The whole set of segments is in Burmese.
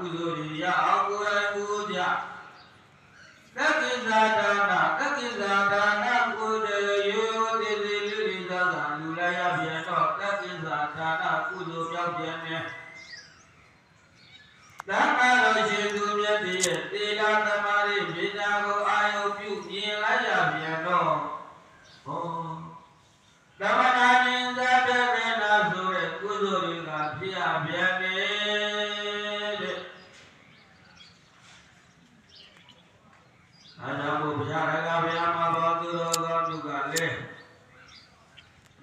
ကုသိုလ်ရအောင်ကိုယ်တိုင်ပူကြကကိဇာဒါနာကိုယ်တည်းရိုးသေးသေးလူတွေသာသာလူလိုက်ရပြန်တော့ကကိဇာဒါနာကုသိုလ်ပြောက်ပြန်နေသံဃာတော်ရှင်သူမြတ်ရဲ့သေလာသမားရဲ့မြေနာကိုအာယုပြုမြင်လိုက်ရပြန်တော့ဟောသမဏနိ သာတရေနာဆိုတဲ့ကုသိုလ်တွေကဖြစ်ရပြန်နေတဲ့အားကြောင့်ဘုရားရကဘုရားမှာဘောသူတော်ကောင်းတို့ကလည်း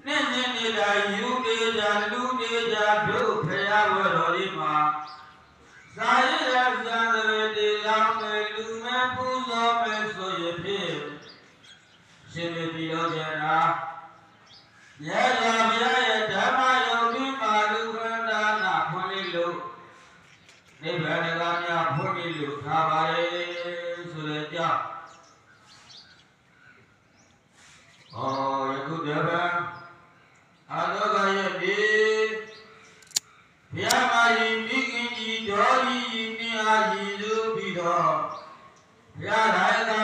နေ့နေ့နေ့တိုင်းယူနေကြလူနေကြတို့ဖရာဝတော်ဒီမှာသာရရဇာတိတေလောင်းမယ်လူမဲ့ပူဇော်မယ်ဆိုရင်ဖြင့်ရှင်မေတိတော်ကြရာမြတ်စွာဘုရားရဲ့ဓမ္မယုံပြီးပါလူခန္ဓာနာဖွင့်လို့နိဗ္ဗာန်ကများဖွင့်လို့ထားပါလေဆိုတဲ့ကြောင့်ယခုတပတ်အာသောကရဲ့ဒီဘုရားမကြီးမိခင်ကြီးတော်ကြီးနိအာကြီးလူပြီးတော့ဘုရားတိုင်းသာ